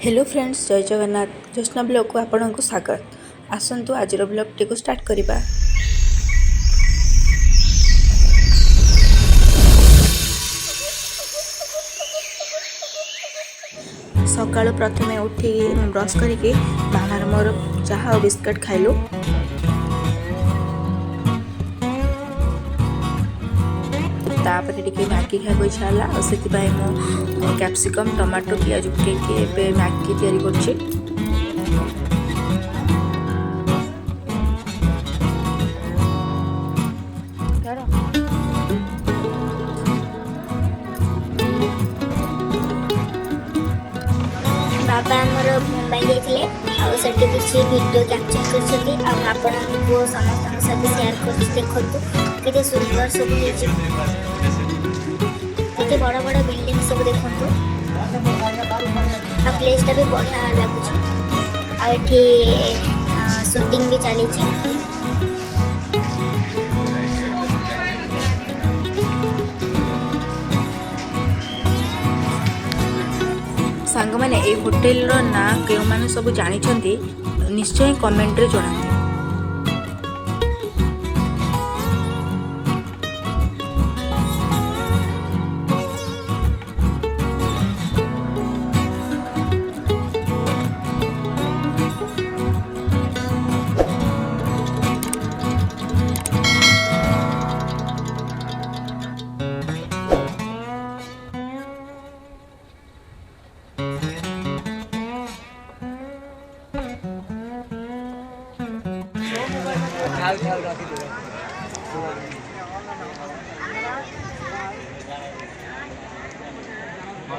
Hello friends, जय Jagannath. Jyotna blog को आपण को स्वागत। आसतु आज ब्लॉग टी को स्टार्ट करवा। सकाळु प्रथमे उठी ब्रश करके मामार मोर चाहा और बिस्किट खाइलु। तापर टिके मैगी खाइबो इच्छा होला और सेति मु कैप्सिकम टमाटो पियाज पके मैगी तैयारी करछि। बाबा आमर मुंबई जाइए और सेठी किसी वीडियो कैप्चर कर समस्त सहित शेयर कर देखु के सुंदर सब के बड़ बड़ बिल्डिंग सब देखु आ प्लेसटा भी बढ़िया लगुच शूटिंग भी चली। सांग मैंने ये होटेल ना क्यों मैंने सब जानी निश्चय कमेंट रे जणाते।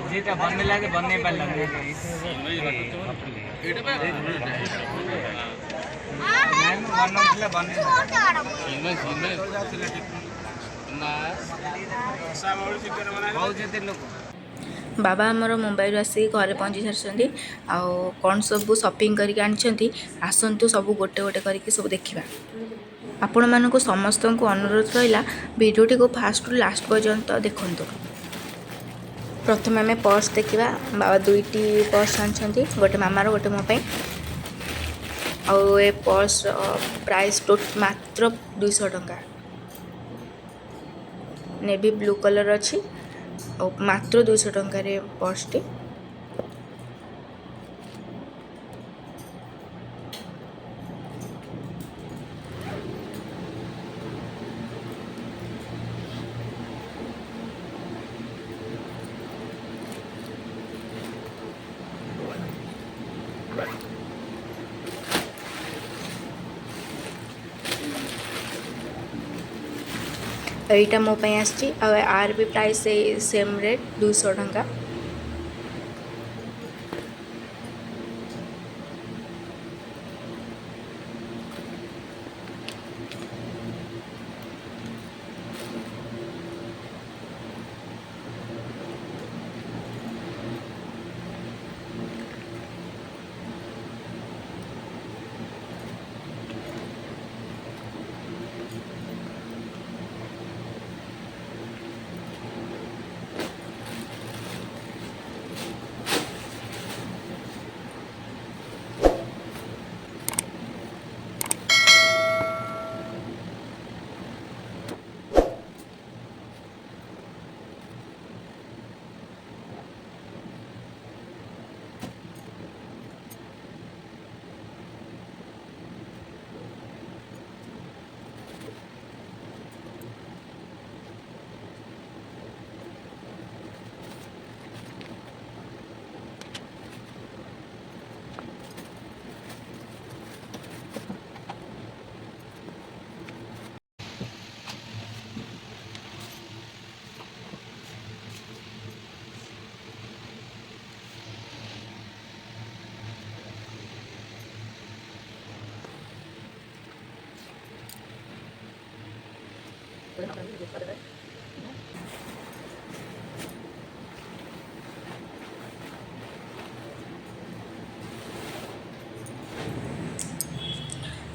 जेटा बनने लगे बनने पर लगे बाबा आमर मुंबई आसिक घरे पहुँची सारी कौन सब शॉपिंग करके आनी आसतु सब गोटे गोटे करके सब देखा। आपण मानक समस्त को अनुरोध रहा वीडियोटी को फास्ट रु लास्ट पर्यंत देखु। प्रथम आम पर्स देखा। बाबा दुईटी पर्स आनी गोटे मामार गोटे मो ए पर्स प्राइस मात्र 200 टंका। नेवी ब्लू कलर अच्छी और मात्र 200 टंकार पर्सटी। यहीटा मो आसी आर भी प्राइस सेम रेट 200 टंका।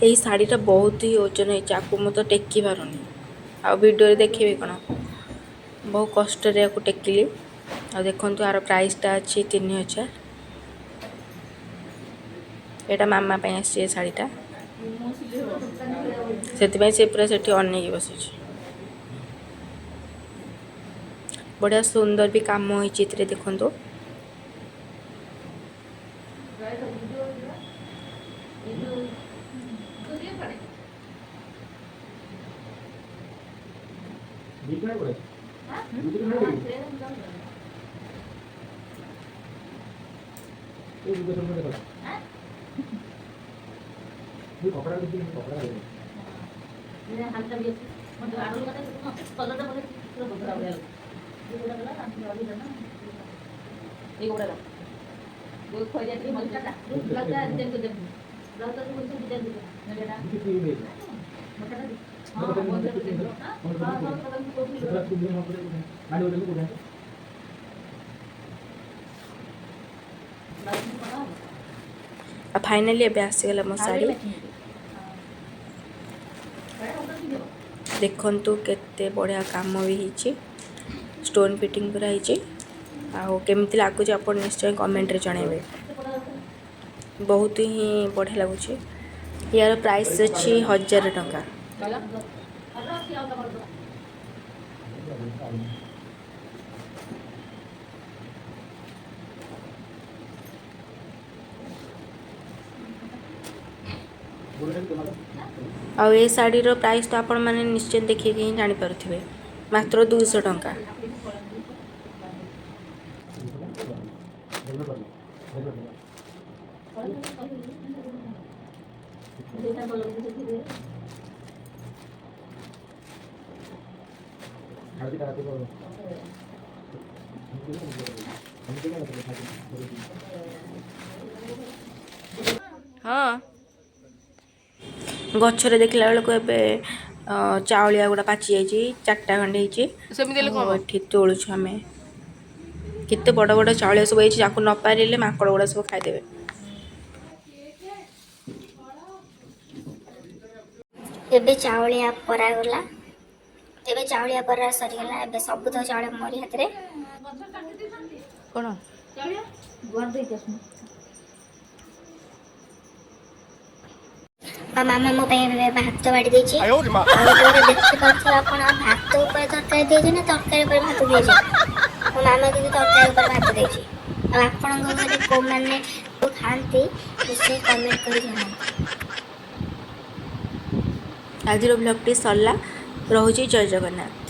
यही शाढ़ीटा बहुत ही ओजन है। आपको मुझे टेकी पारुनी आ वीडियो देखिए कौन बहुत कष्ट टेकिली। आ देखो यार प्राइसटा अच्छी 3000। एटा मामा पे आसी शाढ़ीटा से से पूरा सेठी अनेक बस बढ़िया सुंदर भी काम होती देखो फाइनाली एबे आसीगला मो साड़ी देखंतु केते बढ़िया काम भी होइछि स्टोन फिटिंग पूरा होइछि आउ केमती लागुच आप निश्चय कमेंट रे जणेबे बहुत ही बढ़िया लगुच यार प्राइस अच्छी 1000 टंका आउ ए शाढ़ी रो प्राइस तो आपण माने निश्चय देखिए कि जानि पारुथिबे मात्र 200 टंका हाँ गछरे देखला बेलू ए चाउलिया गुड़ा पाचि जाइए 4टा खंडे होती तोलुछु आम केते बड़ बड़ चाउलिया सब होती न पारे माकड़ गुड़ा सब खाईदेवे एबे चाउलिया परागला एबे चाउलिया परा सरीगला एबे सब तो चाउल मोरी हाथ रे कौन मामा मो भात बाड़ी देखी भात ऊपर तरकारी दिए ना तरकारी भात दिए मो मामा कि तरकारी भात देती आपण घर को मैंने खाती निश्चय कमेंट कर आज ब्लॉगटी सरला रोचे जय जगन्नाथ।